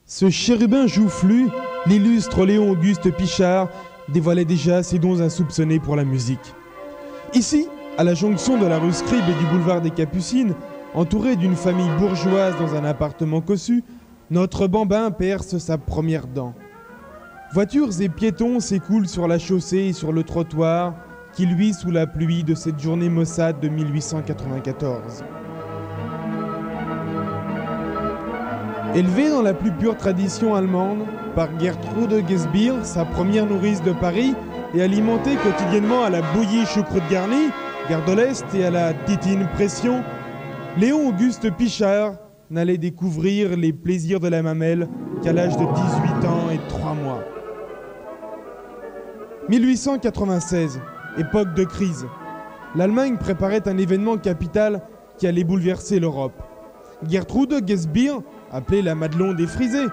Ce chérubin joufflu, l'illustre Léon-Auguste Pichard, dévoilait déjà ses dons insoupçonnés pour la musique. Ici, à la jonction de la rue Scribe et du boulevard des Capucines, entouré d'une famille bourgeoise dans un appartement cossu, notre bambin perce sa première dent. Voitures et piétons s'écoulent sur la chaussée et sur le trottoir qui luit sous la pluie de cette journée maussade de 1894. Élevé dans la plus pure tradition allemande par Gertrude Gesbier, sa première nourrice de Paris, et alimenté quotidiennement à la bouillie choucroute garnie, gare de l'Est et à la titine pression, Léon-Auguste Pichard n'allait découvrir les plaisirs de la mamelle qu'à l'âge de 18 ans et 3 mois. 1896, époque de crise. L'Allemagne préparait un événement capital qui allait bouleverser l'Europe. Gertrude Gesbier, appelée la Madelon des Frisés,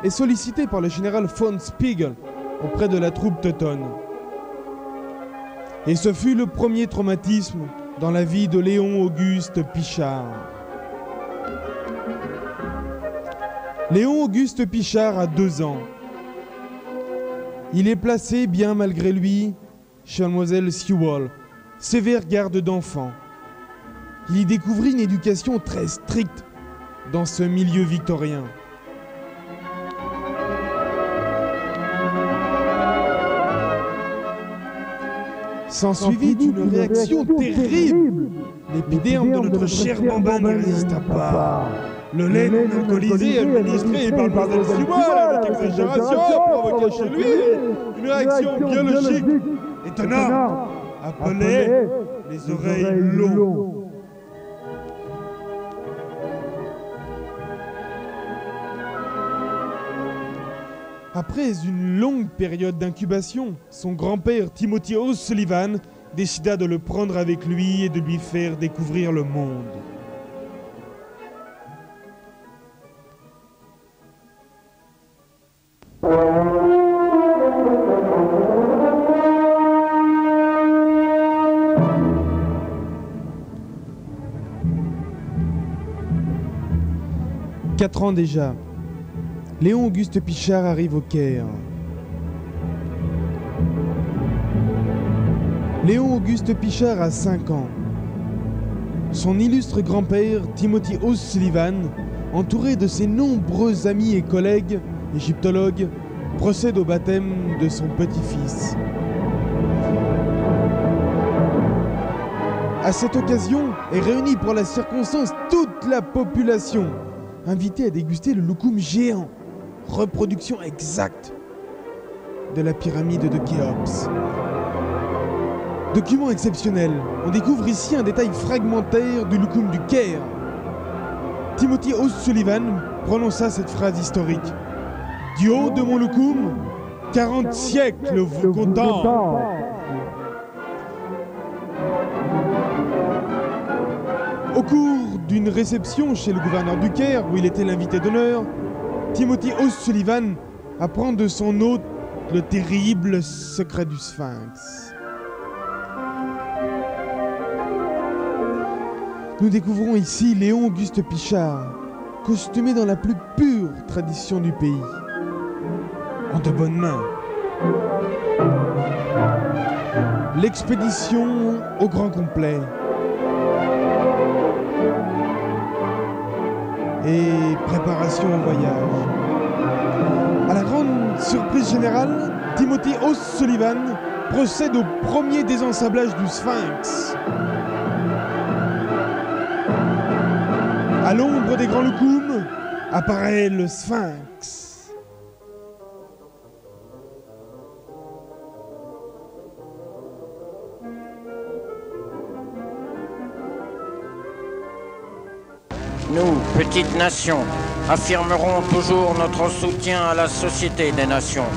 est sollicitée par le général von Spiegel auprès de la troupe teutonne. Et ce fut le premier traumatisme dans la vie de Léon-Auguste Pichard. Léon-Auguste Pichard a 2 ans. Il est placé, bien malgré lui, chez Mademoiselle Sewall, sévère garde d'enfants. Il y découvrit une éducation très stricte dans ce milieu victorien. S'ensuivit une réaction terrible. L'épiderme de notre cher bambin ne résista pas. Le lait non alcoolisé administré par Mademoiselle Sewall avec exagération provoquait chez lui une réaction biologique étonnante, appelée les oreilles longues. Après une longue période d'incubation, son grand-père Timothy O'Sullivan décida de le prendre avec lui et de lui faire découvrir le monde. « 4 ans déjà, Léon-Auguste Pichard arrive au Caire. Léon-Auguste Pichard a 5 ans. Son illustre grand-père, Timothy O'Sullivan, entouré de ses nombreux amis et collègues égyptologues, procède au baptême de son petit-fils. À cette occasion est réunie pour la circonstance toute la population, invitée à déguster le loukoum géant, reproduction exacte de la pyramide de Khéops. Document exceptionnel, on découvre ici un détail fragmentaire du loukoum du Caire. Timothy O'Sullivan prononça cette phrase historique. « Du haut de mon loukoum, 40 siècles vous contemplent. » Au cours d'une réception chez le gouverneur du Caire, où il était l'invité d'honneur, Timothy O'Sullivan apprend de son hôte le terrible secret du Sphinx. Nous découvrons ici Léon-Auguste Pichard, costumé dans la plus pure tradition du pays, en de bonnes mains. L'expédition au grand complet. Et préparation au voyage. À la grande surprise générale, Timothy O'Sullivan procède au premier désensablage du Sphinx. À l'ombre des grands loukoums apparaît le Sphinx. Nous, petite nation, affirmerons toujours notre soutien à la Société des Nations.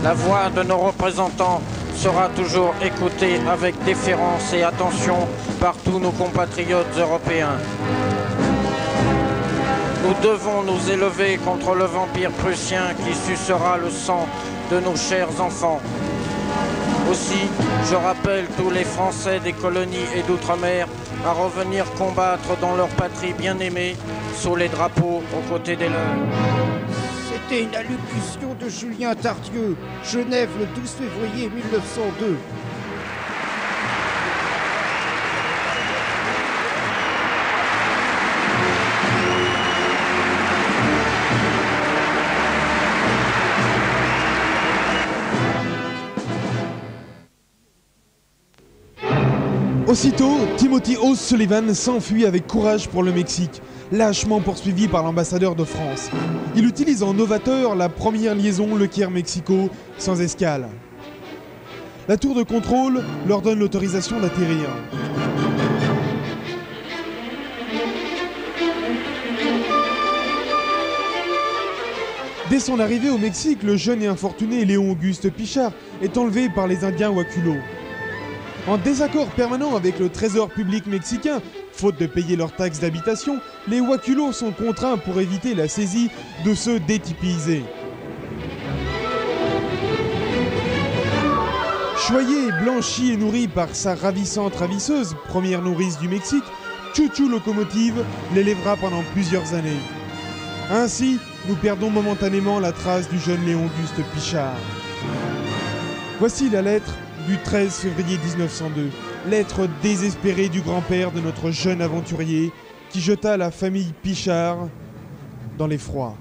La voix de nos représentants sera toujours écoutée avec déférence et attention par tous nos compatriotes européens. Nous devons nous élever contre le vampire prussien qui sucera le sang de nos chers enfants. Aussi, je rappelle tous les Français des colonies et d'outre-mer à revenir combattre dans leur patrie bien-aimée, sous les drapeaux aux côtés des leurs. C'était une allocution de Julien Tardieu, Genève le 12 février 1902. Aussitôt, Timothy O'Sullivan s'enfuit avec courage pour le Mexique, lâchement poursuivi par l'ambassadeur de France. Il utilise en novateur la première liaison Le Caire-Mexico sans escale. La tour de contrôle leur donne l'autorisation d'atterrir. Dès son arrivée au Mexique, le jeune et infortuné Léon-Auguste Pichard est enlevé par les Indiens Huaculo. En désaccord permanent avec le trésor public mexicain, faute de payer leurs taxes d'habitation, les Huaculos sont contraints pour éviter la saisie de se détypiser. Choyé, blanchi et nourri par sa ravissante ravisseuse, première nourrice du Mexique, Chouchou Locomotive l'élèvera pendant plusieurs années. Ainsi, nous perdons momentanément la trace du jeune Léon-Auguste Pichard. Voici la lettre du 13 février 1902, lettre désespérée du grand-père de notre jeune aventurier qui jeta la famille Pichard dans l'effroi.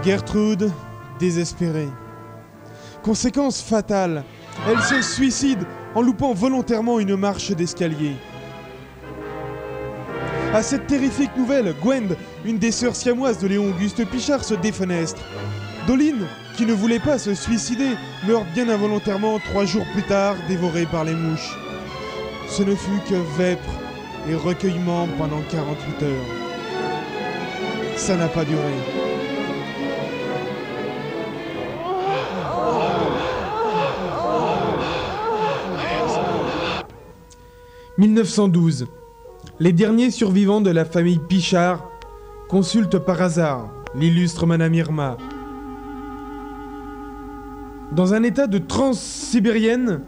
Gertrude, désespérée. Conséquence fatale, elle se suicide en loupant volontairement une marche d'escalier. À cette terrifique nouvelle, Gwend, une des sœurs siamoises de Léon-Auguste Pichard, se défenestre. Doline, qui ne voulait pas se suicider, meurt bien involontairement 3 jours plus tard, dévorée par les mouches. Ce ne fut que vêpres et recueillement pendant 48 heures. Ça n'a pas duré. « 1912. Les derniers survivants de la famille Pichard consultent par hasard l'illustre Madame Irma. Dans un état de transe sibérienne,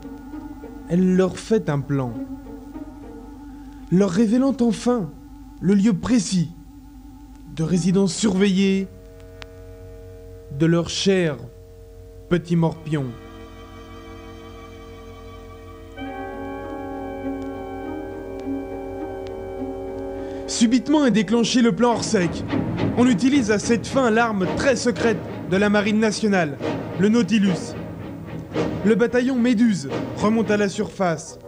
elle leur fait un plan, leur révélant enfin le lieu précis de résidence surveillée de leur cher petit morpion. Subitement est déclenché le plan Orsec. On utilise à cette fin l'arme très secrète de la marine nationale, le Nautilus. Le bataillon Méduse remonte à la surface.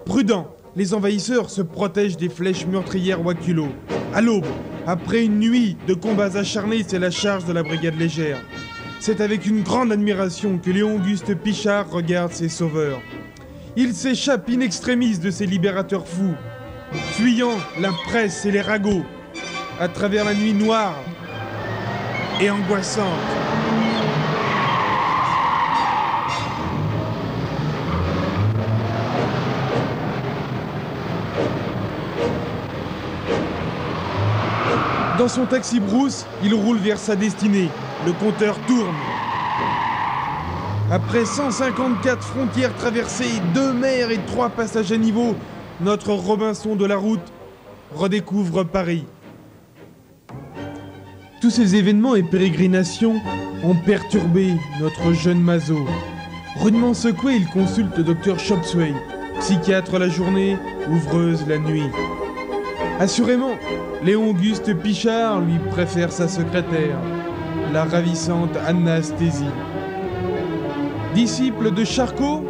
Prudents, les envahisseurs se protègent des flèches meurtrières Huaculo. À l'aube, après une nuit de combats acharnés, c'est la charge de la brigade légère. C'est avec une grande admiration que Léon-Auguste Pichard regarde ses sauveurs. Il s'échappe in extremis de ces libérateurs fous, fuyant la presse et les ragots, à travers la nuit noire et angoissante. Dans son taxi brousse, il roule vers sa destinée. Le compteur tourne. Après 154 frontières traversées, 2 mers et 3 passages à niveau, notre Robinson de la route redécouvre Paris. Tous ces événements et pérégrinations ont perturbé notre jeune Mazo. Rudement secoué, il consulte le docteur Shopsway, psychiatre la journée, ouvreuse la nuit. Assurément, Léon-Auguste Pichard lui préfère sa secrétaire, la ravissante Anasthésie. Disciple de Charcot,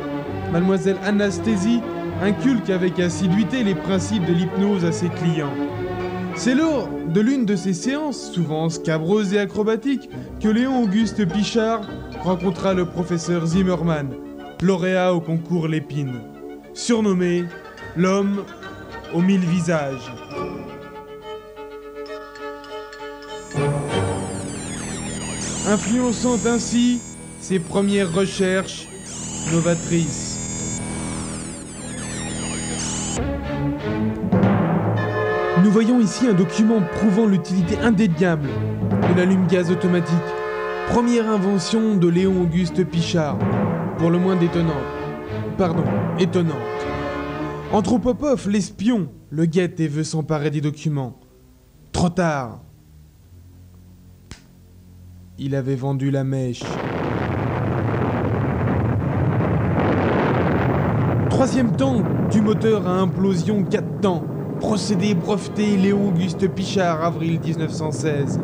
mademoiselle Anasthésie inculque avec assiduité les principes de l'hypnose à ses clients. C'est lors de l'une de ces séances, souvent scabreuses et acrobatiques, que Léon-Auguste Pichard rencontra le professeur Zimmermann, lauréat au concours Lépine, surnommé l'homme aux 1000 visages. Influençant ainsi ses premières recherches novatrices. Nous voyons ici un document prouvant l'utilité indéniable de l'allume-gaz automatique, première invention de Léon-Auguste Pichard. pour le moins détonnante. Pardon, étonnante. Anthropopov, l'espion, le guette et veut s'emparer des documents. Trop tard. Il avait vendu la mèche. Troisième temps, du moteur à implosion 4 temps. Procédé breveté Léon Auguste Pichard, avril 1916.